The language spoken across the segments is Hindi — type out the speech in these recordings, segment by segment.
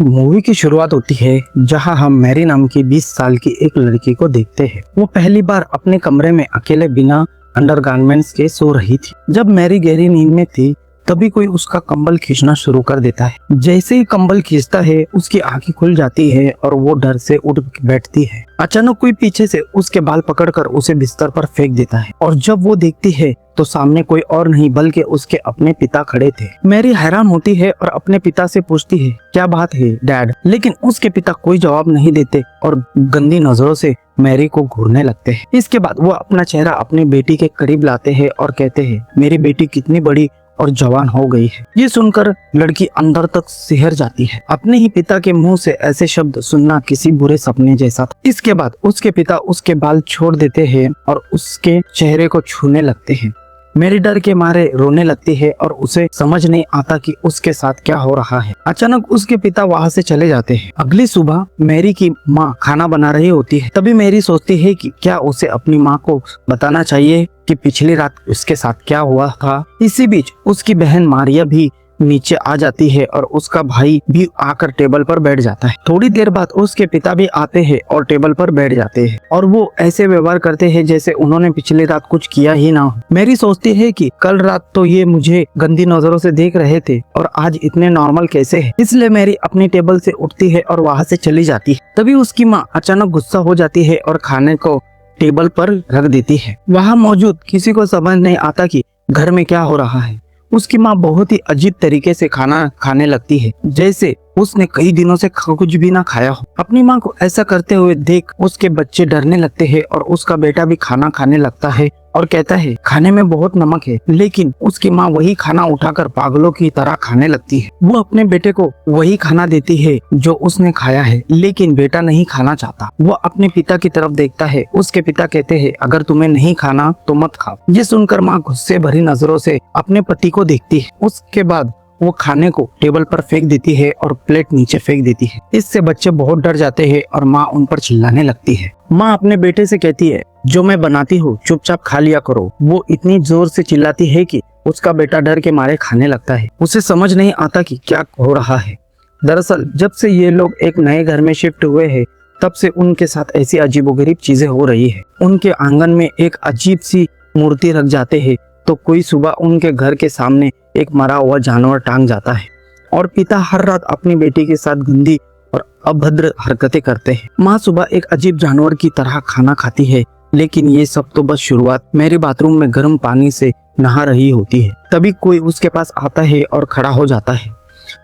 मूवी की शुरुआत होती है जहां हम मैरी नाम की 20 साल की एक लड़की को देखते हैं। वो पहली बार अपने कमरे में अकेले बिना अंडरगारमेंट्स के सो रही थी। जब मैरी गहरी नींद में थी तभी कोई उसका कंबल खींचना शुरू कर देता है। जैसे ही कंबल खींचता है उसकी आंखें खुल जाती है और वो डर से उठ बैठती है। अचानक कोई पीछे से उसके बाल पकड़कर उसे बिस्तर पर फेंक देता है और जब वो देखती है तो सामने कोई और नहीं बल्कि उसके अपने पिता खड़े थे। मैरी हैरान होती है और अपने पिता से पूछती है, क्या बात है डैड? लेकिन उसके पिता कोई जवाब नहीं देते और गंदी नजरों से मैरी को घूरने लगते हैं। इसके बाद वो अपना चेहरा अपनी बेटी के करीब लाते हैं और कहते हैं, मेरी बेटी कितनी बड़ी और जवान हो गई है। ये सुनकर लड़की अंदर तक सिहर जाती है। अपने ही पिता के मुंह से ऐसे शब्द सुनना किसी बुरे सपने जैसा था। इसके बाद उसके पिता उसके बाल छोड़ देते हैं और उसके चेहरे को छूने लगते हैं। मैरी डर के मारे रोने लगती है और उसे समझ नहीं आता कि उसके साथ क्या हो रहा है। अचानक उसके पिता वहाँ से चले जाते हैं। अगली सुबह मैरी की माँ खाना बना रही होती है। तभी मैरी सोचती है कि क्या उसे अपनी माँ को बताना चाहिए कि पिछली रात उसके साथ क्या हुआ था। इसी बीच उसकी बहन मारिया भी नीचे आ जाती है और उसका भाई भी आकर टेबल पर बैठ जाता है। थोड़ी देर बाद उसके पिता भी आते हैं और टेबल पर बैठ जाते हैं और वो ऐसे व्यवहार करते हैं जैसे उन्होंने पिछली रात कुछ किया ही ना हो। मैरी सोचती है कि कल रात तो ये मुझे गंदी नजरों से देख रहे थे और आज इतने नॉर्मल कैसे है। इसलिए मैरी अपनी टेबल से उठती है और वहाँ से चली जाती है। तभी उसकी माँ अचानक गुस्सा हो जाती है और खाने को टेबल पर रख देती है। वहाँ मौजूद किसी को समझ नहीं आता कि घर में क्या हो रहा है। उसकी माँ बहुत ही अजीब तरीके से खाना खाने लगती है, जैसे उसने कई दिनों से कुछ भी ना खाया हो। अपनी माँ को ऐसा करते हुए देख उसके बच्चे डरने लगते हैं और उसका बेटा भी खाना खाने लगता है और कहता है, खाने में बहुत नमक है। लेकिन उसकी माँ वही खाना उठाकर पागलों की तरह खाने लगती है। वो अपने बेटे को वही खाना देती है जो उसने खाया है, लेकिन बेटा नहीं खाना चाहता। वो अपने पिता की तरफ देखता है। उसके पिता कहते हैं, अगर तुम्हें नहीं खाना तो मत खाओ। ये सुनकर माँ गुस्से भरी नजरों से अपने पति को देखती है। उसके बाद वो खाने को टेबल पर फेंक देती है और प्लेट नीचे फेंक देती है। इससे बच्चे बहुत डर जाते हैं और माँ उन पर चिल्लाने लगती है। माँ अपने बेटे से कहती है, जो मैं बनाती हूँ चुपचाप खा लिया करो। वो इतनी जोर से चिल्लाती है कि उसका बेटा डर के मारे खाने लगता है। उसे समझ नहीं आता कि क्या हो रहा है। दरअसल जब से ये लोग एक नए घर में शिफ्ट हुए हैं तब से उनके साथ ऐसी अजीबोगरीब चीजें हो रही है। उनके आंगन में एक अजीब सी मूर्ति रख जाते हैं तो कोई सुबह उनके घर के सामने एक मरा हुआ जानवर टांग जाता है और पिता हर रात अपनी बेटी के साथ गंदी और अभद्र हरकतें करते हैं। माँ सुबह एक अजीब जानवर की तरह खाना खाती है, लेकिन ये सब तो बस शुरुआत। मेरे बाथरूम में गर्म पानी से नहा रही होती है। तभी कोई उसके पास आता है और खड़ा हो जाता है।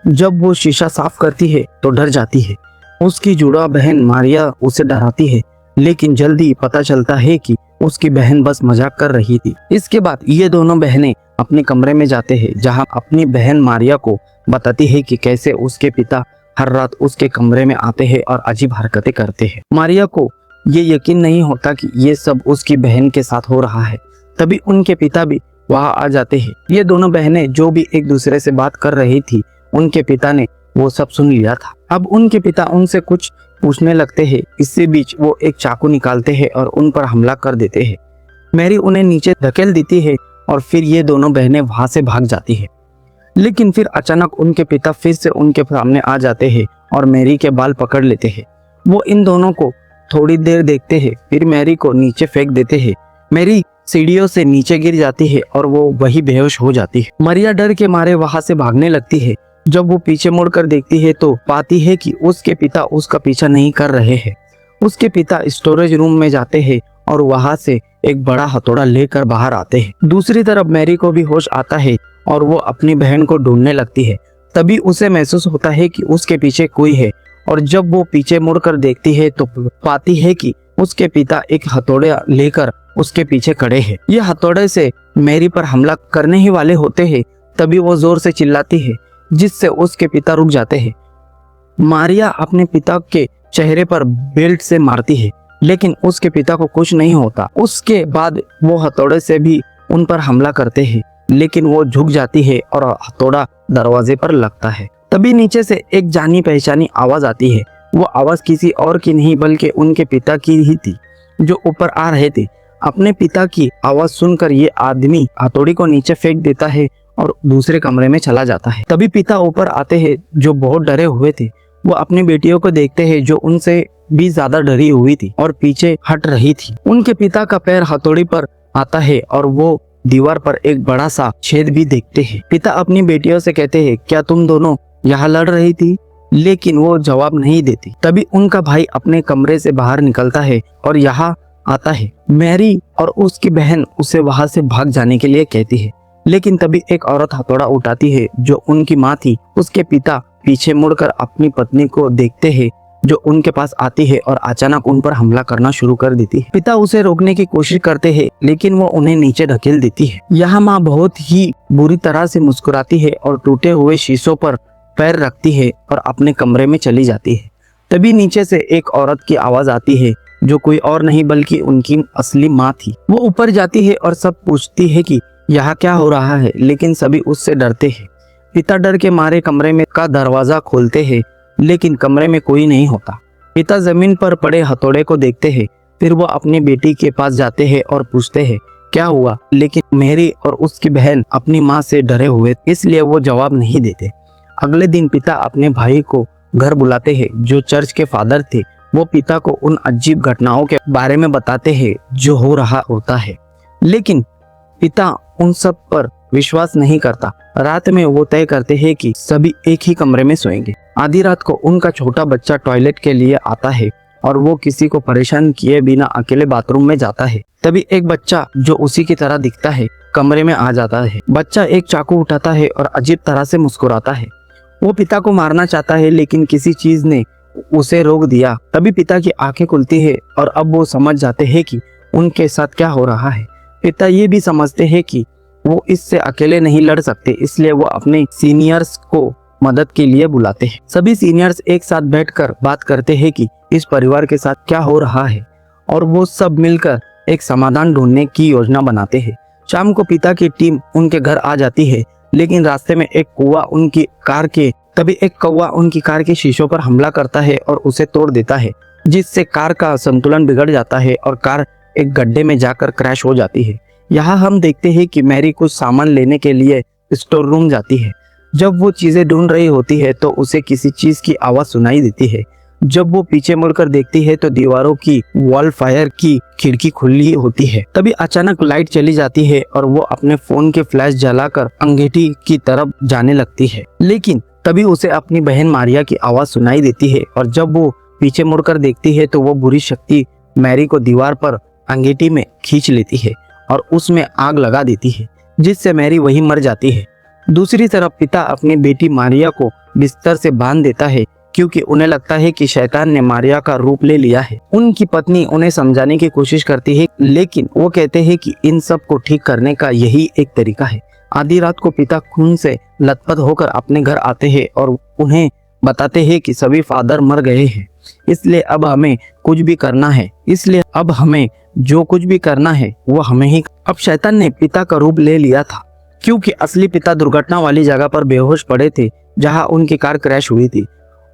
जब वो शीशा साफ करती है तो डर जाती है। उसकी जुड़वा बहन मारिया उसे डराती है, लेकिन जल्दी पता चलता है कि उसकी बहन बस मजाक कर रही थी। इसके बाद ये दोनों बहनें अपने कमरे में जाते हैं, जहां अपनी बहन मारिया को बताती है कि कैसे उसके पिता हर रात उसके कमरे में आते हैं और अजीब हरकतें करते हैं। मारिया को ये यकीन नहीं होता कि ये सब उसकी बहन के साथ हो रहा है। तभी उनके पिता भी वहां आ जाते हैं। ये दोनों बहनें जो भी एक दूसरे से बात कर रही थी, उनके पिता ने वो सब सुन लिया था। अब उनके पिता उनसे कुछ पूछने लगते हैं। इसी बीच वो एक चाकू निकालते हैं और उन पर हमला कर देते हैं। मैरी उन्हें नीचे धकेल देती है और फिर ये दोनों बहनें वहां से भाग जाती है। लेकिन फिर अचानक उनके पिता फिर से उनके सामने आ जाते हैं और मैरी के बाल पकड़ लेते हैं। वो इन दोनों को थोड़ी देर देखते हैं, फिर मैरी को नीचे फेंक देते हैं। मैरी सीढ़ियों से नीचे गिर जाती है और वो वही बेहोश हो जाती है। मारिया डर के मारे वहां से भागने लगती है। जब वो पीछे मुड़कर देखती है तो पाती है कि उसके पिता उसका पीछा नहीं कर रहे हैं। उसके पिता स्टोरेज रूम में जाते हैं और वहां से एक बड़ा हथौड़ा लेकर बाहर आते हैं। दूसरी तरफ मैरी को भी होश आता है और वो अपनी बहन को ढूंढने लगती है। तभी उसे महसूस होता है कि उसके पीछे कोई है और जब वो पीछे मुड़कर देखती है तो पाती है कि उसके पिता एक हथौड़ा लेकर उसके पीछे खड़े हैं। ये हथौड़े से मैरी पर हमला करने ही वाले होते हैं। तभी वो जोर से चिल्लाती है, जिससे उसके पिता रुक जाते हैं। मारिया अपने पिता के चेहरे पर बेल्ट से मारती है, लेकिन उसके पिता को कुछ नहीं होता। उसके बाद वो हथौड़े से भी उन पर हमला करते हैं, लेकिन वो झुक जाती है और हथौड़ा दरवाजे पर लगता है। तभी नीचे से एक जानी पहचानी आवाज आती है। वो आवाज किसी और की नहीं बल्कि उनके पिता की ही थी, जो ऊपर आ रहे थे। अपने पिता की आवाज सुनकर ये आदमी हथौड़ी को नीचे फेंक देता है और दूसरे कमरे में चला जाता है। तभी पिता ऊपर आते हैं जो बहुत डरे हुए थे। वो अपनी बेटियों को देखते हैं जो उनसे भी ज्यादा डरी हुई थी और पीछे हट रही थी। उनके पिता का पैर हथौड़ी पर आता है और वो दीवार पर एक बड़ा सा छेद भी देखते हैं। पिता अपनी बेटियों से कहते हैं, क्या तुम दोनों यहाँ लड़ रही थी? लेकिन वो जवाब नहीं देती। तभी उनका भाई अपने कमरे से बाहर निकलता है और यहाँ आता है। मैरी और उसकी बहन उसे वहां से भाग जाने के लिए कहती है, लेकिन तभी एक औरत हथौड़ा उठाती है जो उनकी माँ थी। उसके पिता पीछे मुड़कर अपनी पत्नी को देखते हैं जो उनके पास आती है और अचानक उन पर हमला करना शुरू कर देती है। पिता उसे रोकने की कोशिश करते हैं लेकिन वो उन्हें नीचे धकेल देती है। यहाँ माँ बहुत ही बुरी तरह से मुस्कुराती है और टूटे हुए शीशों पर पैर रखती है और अपने कमरे में चली जाती है। तभी नीचे से एक औरत की आवाज आती है जो कोई और नहीं बल्कि उनकी असली माँ थी। वो ऊपर जाती है और सब पूछती है कि यहाँ क्या हो रहा है, लेकिन सभी उससे डरते हैं। पिता डर के मारे कमरे में का दरवाजा खोलते हैं लेकिन कमरे में कोई नहीं होता। पिता जमीन पर पड़े हथौड़े को देखते हैं। फिर वो अपनी बेटी के पास जाते हैं और पूछते हैं क्या हुआ, लेकिन मैरी और उसकी बहन अपनी माँ से डरे हुए इसलिए वो जवाब नहीं देते। अगले दिन पिता अपने भाई को घर बुलाते हैं जो चर्च के फादर थे। वो पिता को उन अजीब घटनाओं के बारे में बताते हैं जो हो रहा होता है, लेकिन पिता उन सब पर विश्वास नहीं करता। रात में वो तय करते हैं कि सभी एक ही कमरे में सोएंगे। आधी रात को उनका छोटा बच्चा टॉयलेट के लिए आता है और वो किसी को परेशान किए बिना अकेले बाथरूम में जाता है। तभी एक बच्चा जो उसी की तरह दिखता है कमरे में आ जाता है। बच्चा एक चाकू उठाता है और अजीब तरह से मुस्कुराता है। वो पिता को मारना चाहता है लेकिन किसी चीज ने उसे रोक दिया। तभी पिता की आंखें खुलती है और अब वो समझ जाते हैं कि उनके साथ क्या हो रहा है। पिता ये भी समझते हैं कि वो इससे अकेले नहीं लड़ सकते, इसलिए वो अपने सीनियर्स को मदद के लिए बुलाते हैं। सभी सीनियर्स एक साथ बैठकर बात करते हैं कि इस परिवार के साथ क्या हो रहा है और वो सब मिलकर एक समाधान ढूंढने की योजना बनाते हैं। शाम को पिता की टीम उनके घर आ जाती है लेकिन रास्ते में एक कौवा उनकी कार के शीशों पर हमला करता है और उसे तोड़ देता है, जिससे कार का संतुलन बिगड़ जाता है और कार एक गड्ढे में जाकर क्रैश हो जाती है। यहाँ हम देखते हैं कि मैरी कुछ सामान लेने के लिए स्टोर रूम जाती है। जब वो चीजें ढूंढ रही होती है तो उसे किसी चीज की आवाज सुनाई देती है। जब वो पीछे मुड़कर देखती है तो दीवारों की वॉल फायर की खिड़की खुली होती है। तभी अचानक लाइट चली जाती है और वो अपने फोन के फ्लैश जलाकर अंगीठी की तरफ जाने लगती है, लेकिन तभी उसे अपनी बहन मारिया की आवाज सुनाई देती है और जब वो पीछे मुड़कर देखती है तो वो बुरी शक्ति मैरी को दीवार पर अंगीठी में खींच लेती है और उसमें आग लगा देती है, जिससे मैरी वहीं मर जाती है। दूसरी तरफ पिता अपनी बेटी मारिया को बिस्तर से बांध देता है क्योंकि उन्हें लगता है कि शैतान ने मारिया का रूप ले लिया है। उनकी पत्नी उन्हें समझाने की कोशिश करती है लेकिन वो कहते हैं कि इन सब को ठीक करने का यही एक तरीका है। आधी रात को पिता खून से लथपथ होकर अपने घर आते हैं और उन्हें बताते हैं कि सभी फादर मर गए हैं, इसलिए अब हमें जो कुछ भी करना है वो हमें ही। अब शैतान ने पिता का रूप ले लिया था क्योंकि असली पिता दुर्घटना वाली जगह पर बेहोश पड़े थे जहां उनकी कार क्रैश हुई थी।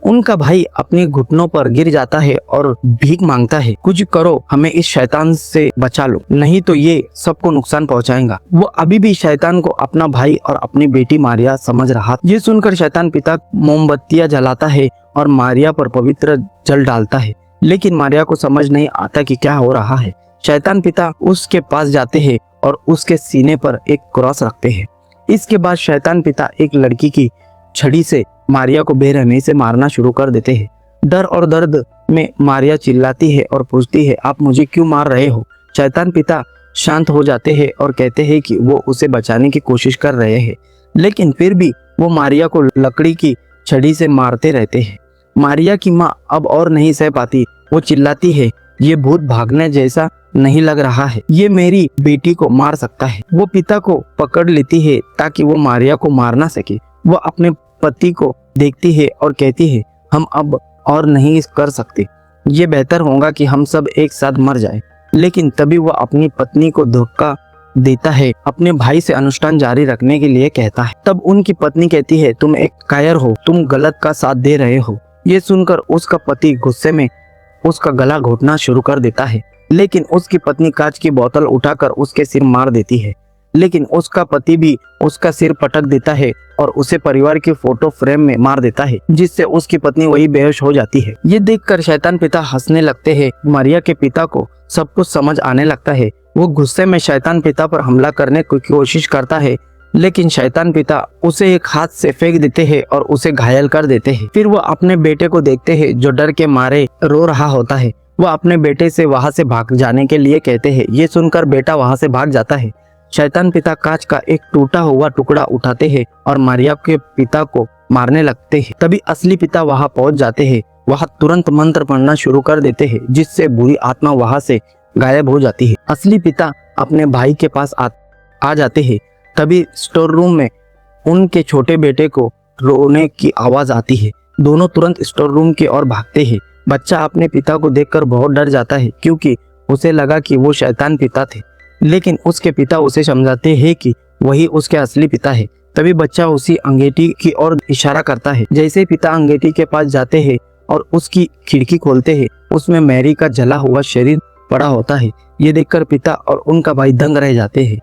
उनका भाई अपने घुटनों पर गिर जाता है और भीख मांगता है, कुछ करो, हमें इस शैतान से बचा लो, नहीं तो ये सबको नुकसान पहुंचाएगा। वो अभी भी शैतान को अपना भाई और अपनी बेटी मारिया समझ रहा। ये सुनकर शैतान पिता मोमबत्तियां जलाता है और मारिया पर पवित्र जल डालता है, लेकिन मारिया को समझ नहीं आता कि क्या हो रहा है। शैतान पिता उसके पास जाते हैं और उसके सीने पर एक क्रॉस रखते हैं। इसके बाद शैतान पिता एक लड़की की छड़ी से मारिया को बेरहमी से मारना शुरू कर देते हैं। डर और दर्द में मारिया चिल्लाती है और पूछती है, आप मुझे क्यों मार रहे हो? शैतान पिता शांत हो जाते हैं और कहते हैं कि वो उसे बचाने की कोशिश कर रहे हैं, लेकिन फिर भी वो मारिया को लकड़ी की छड़ी से मारते रहते हैं। मारिया की माँ अब और नहीं सह पाती, वो चिल्लाती है, ये भूत भागने जैसा नहीं लग रहा है, ये मेरी बेटी को मार सकता है। वो पिता को पकड़ लेती है ताकि वो मारिया को मार ना सके। वो अपने पति को देखती है और कहती है, हम अब और नहीं कर सकते, ये बेहतर होगा कि हम सब एक साथ मर जाएं। लेकिन तभी वो अपनी पत्नी को धोखा देता है, अपने भाई से अनुष्ठान जारी रखने के लिए कहता है। तब उनकी पत्नी कहती है, तुम एक कायर हो, तुम गलत का साथ दे रहे हो। ये सुनकर उसका पति गुस्से में उसका गला घोटना शुरू कर देता है, लेकिन उसकी पत्नी कांच की बोतल उठाकर उसके सिर मार देती है, लेकिन उसका पति भी उसका सिर पटक देता है और उसे परिवार के फोटो फ्रेम में मार देता है, जिससे उसकी पत्नी वही बेहोश हो जाती है। ये देखकर शैतान पिता हंसने लगते हैं। मारिया के पिता को सब कुछ समझ आने लगता है। वो गुस्से में शैतान पिता पर हमला करने की कोशिश करता है, लेकिन शैतान पिता उसे एक हाथ से फेंक देते हैं और उसे घायल कर देते हैं। फिर वो अपने बेटे को देखते हैं जो डर के मारे रो रहा होता है। वो अपने बेटे से वहां से भाग जाने के लिए कहते हैं। ये सुनकर बेटा वहां से भाग जाता है। शैतान पिता कांच का एक टूटा हुआ टुकड़ा उठाते हैं और मारिया के पिता को मारने लगते हैं। तभी असली पिता वहां पहुंच जाते हैं। वह तुरंत मंत्र पढ़ना शुरू कर देते हैं, जिससे बुरी आत्मा वहां से गायब हो जाती है। असली पिता अपने भाई के पास आ जाते हैं। तभी स्टोर रूम में उनके छोटे बेटे को रोने की आवाज आती है। दोनों तुरंत स्टोर रूम की ओर भागते हैं। बच्चा अपने पिता को देखकर बहुत डर जाता है, क्योंकि उसे लगा कि वो शैतान पिता थे, लेकिन उसके पिता उसे समझाते हैं कि वही उसके असली पिता है। तभी बच्चा उसी अंगीठी की ओर इशारा करता है। जैसे पिता अंगीठी के पास जाते हैं और उसकी खिड़की खोलते हैं, उसमें मैरी का जला हुआ शरीर पड़ा होता है। ये देखकर पिता और उनका भाई दंग रह जाते हैं।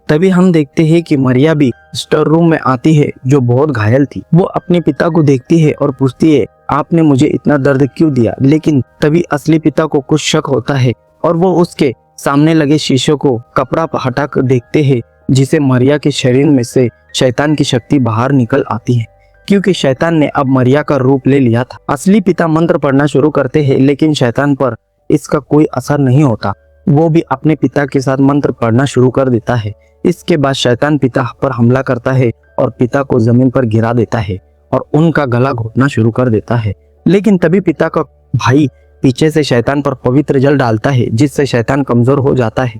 तभी हम देखते हैं कि मारिया भी स्टोर रूम में आती है, जो बहुत घायल थी। वो अपने पिता को देखती है और पूछती है, आपने मुझे इतना दर्द क्यों दिया? लेकिन तभी असली पिता को कुछ शक होता है और वो उसके सामने लगे शीशे को कपड़ा हटाकर देखते हैं, जिसे मारिया के शरीर में से शैतान की शक्ति बाहर निकल आती है, क्योंकि शैतान ने अब मारिया का रूप ले लिया था। असली पिता मंत्र पढ़ना शुरू करते हैं, लेकिन शैतान पर इसका कोई असर नहीं होता। वो भी अपने पिता के साथ मंत्र पढ़ना शुरू कर देता है। इसके बाद शैतान पिता पर हमला करता है और पिता को जमीन पर गिरा देता है और उनका गला घोटना शुरू कर देता है। लेकिन तभी पिता का भाई पीछे से शैतान पर पवित्र जल डालता है, जिससे शैतान कमजोर हो जाता है।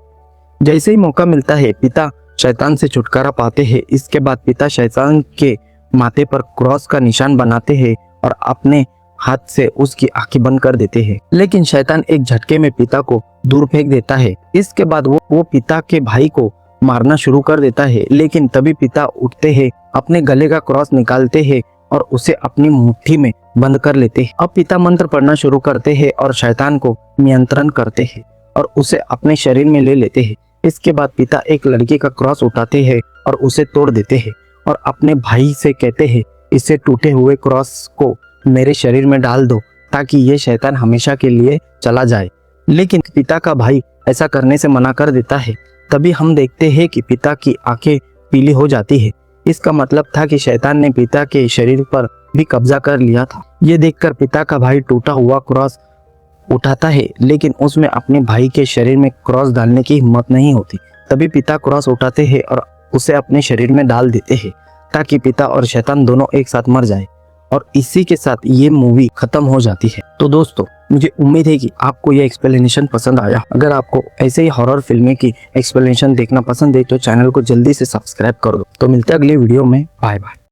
जैसे ही मौका मिलता है, पिता शैतान से छुटकारा पाते हैं। इसके बाद पिता शैतान के माथे पर क्रॉस का निशान बनाते हैं और अपने हाथ से उसकी आंखें बंद कर देते हैं। लेकिन शैतान एक झटके में पिता को दूर फेंक देता है। इसके बाद वो पिता के भाई को मारना शुरू कर देता है, लेकिन तभी पिता उठते हैं, अपने गले का क्रॉस निकालते हैं और उसे अपनी मुट्ठी में बंद कर लेते हैं। अब पिता मंत्र पढ़ना शुरू करते हैं और शैतान को नियंत्रण करते हैं और उसे अपने शरीर में ले लेते हैं। इसके बाद पिता एक लड़की का क्रॉस उठाते हैं और उसे तोड़ देते हैं और अपने भाई से कहते हैं, इसे टूटे हुए क्रॉस को मेरे शरीर में डाल दो, ताकि ये शैतान हमेशा के लिए चला जाए। लेकिन पिता का भाई ऐसा करने से मना कर देता है। तभी हम देखते हैं कि पिता की आंखें पीली हो जाती है। इसका मतलब था कि शैतान ने पिता के शरीर पर भी कब्जा कर लिया था। ये देखकर पिता का भाई टूटा हुआ क्रॉस उठाता है, लेकिन उसमें अपने भाई के शरीर में क्रॉस डालने की हिम्मत नहीं होती। तभी पिता क्रॉस उठाते हैं और उसे अपने शरीर में डाल देते हैं, ताकि पिता और शैतान दोनों एक साथ मर जाए। और इसी के साथ ये मूवी खत्म हो जाती है। तो दोस्तों, मुझे उम्मीद है कि आपको ये एक्सप्लेनेशन पसंद आया। अगर आपको ऐसे ही हॉरर फिल्में की एक्सप्लेनेशन देखना पसंद है तो चैनल को जल्दी से सब्सक्राइब कर दो। तो मिलते हैं अगले वीडियो में। Bye bye.